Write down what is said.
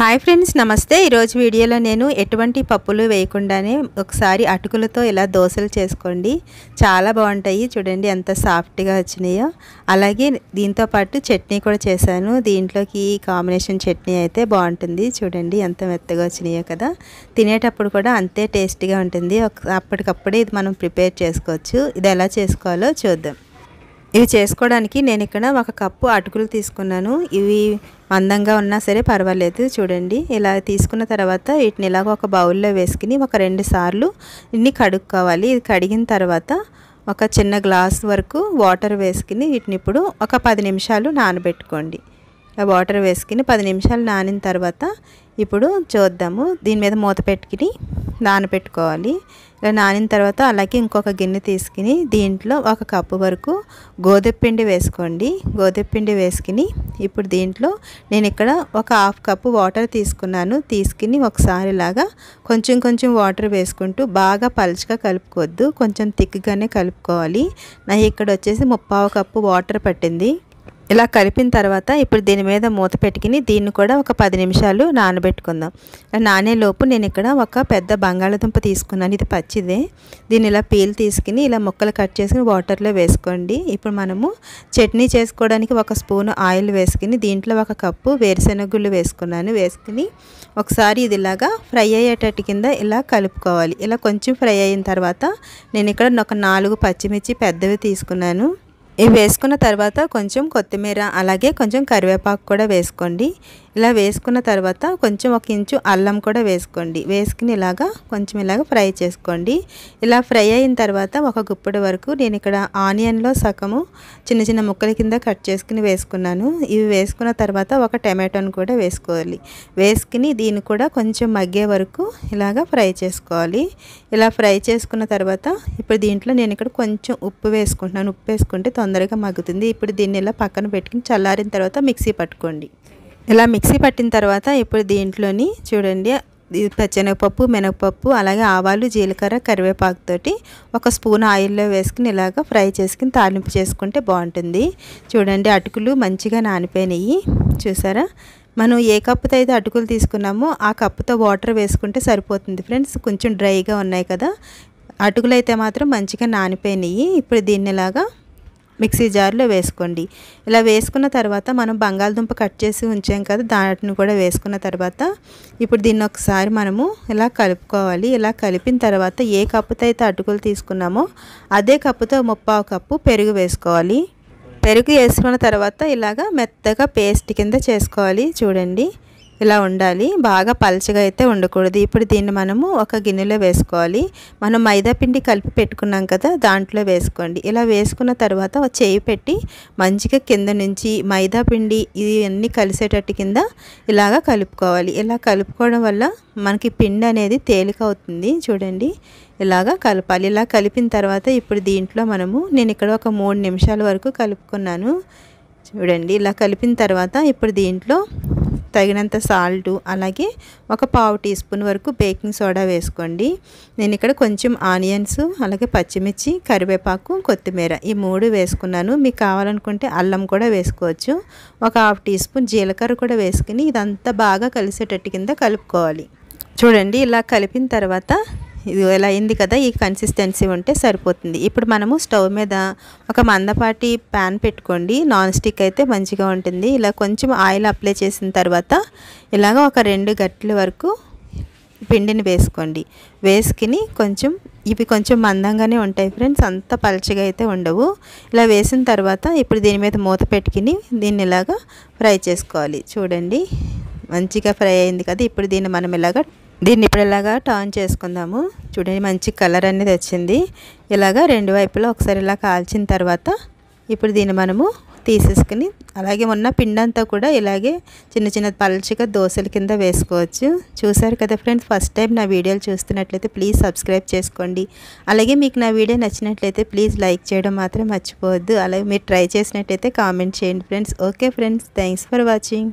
Hi friends, నమస్తే. ఈరోజు వీడియోలో నేను ఎటువంటి పప్పులు వేయకుండానే ఒకసారి అటుకులతో ఇలా దోశలు చేసుకోండి. చాలా బాగుంటాయి. చూడండి ఎంత సాఫ్ట్గా వచ్చినాయో. అలాగే దీంతో పాటు చట్నీ కూడా చేశాను. దీంట్లోకి కాంబినేషన్ చట్నీ అయితే బాగుంటుంది. చూడండి ఎంత మెత్తగా వచ్చినాయో కదా. తినేటప్పుడు కూడా అంతే టేస్టీగా ఉంటుంది. అప్పటికప్పుడే ఇది మనం ప్రిపేర్ చేసుకోవచ్చు. ఇది ఎలా చేసుకోవాలో చూద్దాం. ఇవి చేసుకోవడానికి నేను ఇక్కడ 1 కప్పు అటుకులు తీసుకున్నాను. ఇవి మందంగా ఉన్నా సరే పర్వాలేదు. చూడండి ఇలా తీసుకున్న తర్వాత వీటిని ఇలాగ ఒక బౌల్లో వేసుకుని ఒక 2 సార్లు ఇన్ని కడుక్కోవాలి. ఇది కడిగిన తర్వాత ఒక చిన్న గ్లాస్ వరకు వాటర్ వేసుకుని వీటిని ఇప్పుడు ఒక 10 నిమిషాలు నానబెట్టుకోండి. వాటర్ వేసుకుని 10 నిమిషాలు నానిన తర్వాత ఇప్పుడు చూద్దాము. దీని మీద మూత పెట్టుకుని నానబెట్టుకోవాలి. ఇలా నానిన తర్వాత అలాగే ఇంకొక గిన్నె తీసుకుని దీంట్లో 1 కప్పు వరకు గోధుమ పిండి వేసుకోండి. గోధుమ పిండి వేసుకుని ఇప్పుడు దీంట్లో నేను ఇక్కడ ఒక 1/2 కప్పు వాటర్ తీసుకున్నాను. తీసుకుని ఒకసారి ఇలాగా కొంచెం వాటర్ వేసుకుంటూ బాగా పలుచగా కలుపుకోవద్దు, కొంచెం థిక్గానే కలుపుకోవాలి. నాకు ఇక్కడ వచ్చేసి 3/4 కప్పు వాటర్ పట్టింది. ఇలా కలిపిన తర్వాత ఇప్పుడు దీని మీద మూత పెట్టుకుని దీన్ని కూడా ఒక 10 నిమిషాలు నానబెట్టుకుందాం. నానేలోపు నేను ఇక్కడ ఒక పెద్ద బంగాళదుంప తీసుకున్నాను. ఇది పచ్చిదే. దీన్ని ఇలా పీల్ తీసుకుని ఇలా ముక్కలు కట్ చేసుకుని వాటర్లో వేసుకోండి. ఇప్పుడు మనము చట్నీ చేసుకోవడానికి 1 స్పూన్ ఆయిల్ వేసుకుని దీంట్లో 1 కప్పు వేరుశెనగుళ్ళు వేసుకున్నాను. వేసుకుని ఒకసారి ఇది ఇలాగా ఫ్రై అయ్యేటట్టు కింద ఇలా కలుపుకోవాలి. ఇలా కొంచెం ఫ్రై అయిన తర్వాత నేను ఇక్కడ ఒక 4 పచ్చిమిర్చి పెద్దవి తీసుకున్నాను. ఇవి వేసుకున్న తర్వాత కొంచెం కొత్తిమీర అలాగే కొంచెం కరివేపాకు కూడా వేసుకోండి. ఇలా వేసుకున్న తర్వాత కొంచెం 1 ఇంచు అల్లం కూడా వేసుకోండి. వేసుకుని ఇలాగా కొంచెం ఇలాగ ఫ్రై చేసుకోండి. ఇలా ఫ్రై అయిన తర్వాత 1 గుప్పెడు వరకు నేను ఇక్కడ ఆనియన్లో సగము చిన్న ముక్కల కింద కట్ చేసుకుని వేసుకున్నాను. ఇవి వేసుకున్న తర్వాత 1 టమాటోను కూడా వేసుకోవాలి. వేసుకుని దీన్ని కూడా కొంచెం మగ్గే వరకు ఇలాగ ఫ్రై చేసుకోవాలి. ఇలా ఫ్రై చేసుకున్న తర్వాత ఇప్పుడు దీంట్లో నేను ఇక్కడ కొంచెం ఉప్పు వేసుకుంటున్నాను. ఉప్పు వేసుకుంటే తొందరగా మగ్గుతుంది. ఇప్పుడు దీన్ని ఇలా పక్కన పెట్టుకుని చల్లారిన తర్వాత మిక్సీ పట్టుకోండి. ఇలా మిక్సీ పట్టిన తర్వాత ఇప్పుడు దీంట్లోని చూడండి పచ్చెనగపప్పు, మినపప్పు అలాగే ఆవాలు, జీలకర్ర, కరివేపాకుతోటి 1 స్పూన్ ఆయిల్లో వేసుకుని ఇలాగ ఫ్రై చేసుకుని తాలింపు చేసుకుంటే బాగుంటుంది. చూడండి అటుకులు మంచిగా నానిపోయినాయి. చూసారా, మనం ఏ కప్పుతో అయితే అటుకులు తీసుకున్నామో ఆ కప్పుతో వాటర్ వేసుకుంటే సరిపోతుంది ఫ్రెండ్స్. కొంచెం డ్రైగా ఉన్నాయి కదా. అటుకులు అయితే మాత్రం మంచిగా నానిపోయినాయి. ఇప్పుడు దీన్ని ఇలాగా మిక్సీ జార్లో వేసుకోండి. ఇలా వేసుకున్న తర్వాత మనం బంగాళదుంప కట్ చేసి ఉంచాం కదా, దాటిని కూడా వేసుకున్న తర్వాత ఇప్పుడు దీన్ని ఒకసారి మనము ఇలా కలుపుకోవాలి. ఇలా కలిపిన తర్వాత ఏ కప్పుతో అయితే అటుకులు తీసుకున్నామో అదే కప్పుతో 3/4 కప్పు పెరుగు వేసుకోవాలి. పెరుగు వేసుకున్న తర్వాత ఇలాగా మెత్తగా పేస్ట్ కింద చేసుకోవాలి. చూడండి ఇలా ఉండాలి. బాగా పలచగా అయితే ఉండకూడదు. ఇప్పుడు దీన్ని మనము ఒక గిన్నెలో వేసుకోవాలి. మనం మైదా పిండి కలిపి పెట్టుకున్నాం కదా, దాంట్లో వేసుకోండి. ఇలా వేసుకున్న తర్వాత చేయి పెట్టి మంచిగా కింద నుంచి మైదా పిండి ఇది అన్నీ కలిసేటట్టు కింద ఇలాగా కలుపుకోవాలి. ఇలా కలుపుకోవడం వల్ల మనకి పిండి అనేది తేలిక అవుతుంది. చూడండి ఇలాగా కలపాలి. ఇలా కలిపిన తర్వాత ఇప్పుడు దీంట్లో నేను ఇక్కడ ఒక 3 నిమిషాల వరకు కలుపుకున్నాను. చూడండి ఇలా కలిపిన తర్వాత ఇప్పుడు దీంట్లో తగినంత సాల్టు అలాగే ఒక 1/2 టీ స్పూన్ వరకు బేకింగ్ సోడా వేసుకోండి. నేను ఇక్కడ కొంచెం ఆనియన్స్ అలాగే పచ్చిమిర్చి, కరివేపాకు, కొత్తిమీర ఈ 3 వేసుకున్నాను. మీకు కావాలనుకుంటే అల్లం కూడా వేసుకోవచ్చు. ఒక 1/2 టీ స్పూన్ జీలకర్ర కూడా వేసుకుని ఇదంతా బాగా కలిసేటట్టు కింద కలుపుకోవాలి. చూడండి ఇలా కలిపిన తర్వాత ఇది ఎలా అయింది కదా, ఈ కన్సిస్టెన్సీ ఉంటే సరిపోతుంది. ఇప్పుడు మనము స్టవ్ మీద ఒక మందపాటి ప్యాన్ పెట్టుకోండి. నాన్ స్టిక్ అయితే మంచిగా ఉంటుంది. ఇలా కొంచెం ఆయిల్ అప్లై చేసిన తర్వాత ఇలాగ ఒక 2 గంటల వరకు పిండిని వేసుకోండి. వేసుకుని ఇవి కొంచెం మందంగానే ఉంటాయి ఫ్రెండ్స్, అంత పలచగా అయితే ఉండవు. ఇలా వేసిన తర్వాత ఇప్పుడు దీని మీద మూత పెట్టుకుని దీన్ని ఇలాగా ఫ్రై చేసుకోవాలి. చూడండి మంచిగా ఫ్రై అయింది కదా. ఇప్పుడు దీన్ని ఇప్పుడు ఇలాగా టర్న్ చేసుకుందాము. చూడండి మంచి కలర్ అనేది వచ్చింది. ఇలాగా 2 వైపులా ఒకసారి ఇలా కాల్చిన తర్వాత ఇప్పుడు దీన్ని మనము తీసేసుకుని అలాగే ఉన్న పిండంతా కూడా ఇలాగే చిన్న పల్చగా దోశల కింద వేసుకోవచ్చు. చూసారు కదా ఫ్రెండ్స్, ఫస్ట్ టైం నా వీడియోలు చూస్తున్నట్లయితే ప్లీజ్ సబ్స్క్రైబ్ చేసుకోండి. అలాగే మీకు నా వీడియో నచ్చినట్లయితే ప్లీజ్ లైక్ చేయడం మాత్రం మర్చిపోవద్దు. అలాగే మీరు ట్రై చేసినట్లయితే కామెంట్ చేయండి friends. Okay friends, thanks for watching.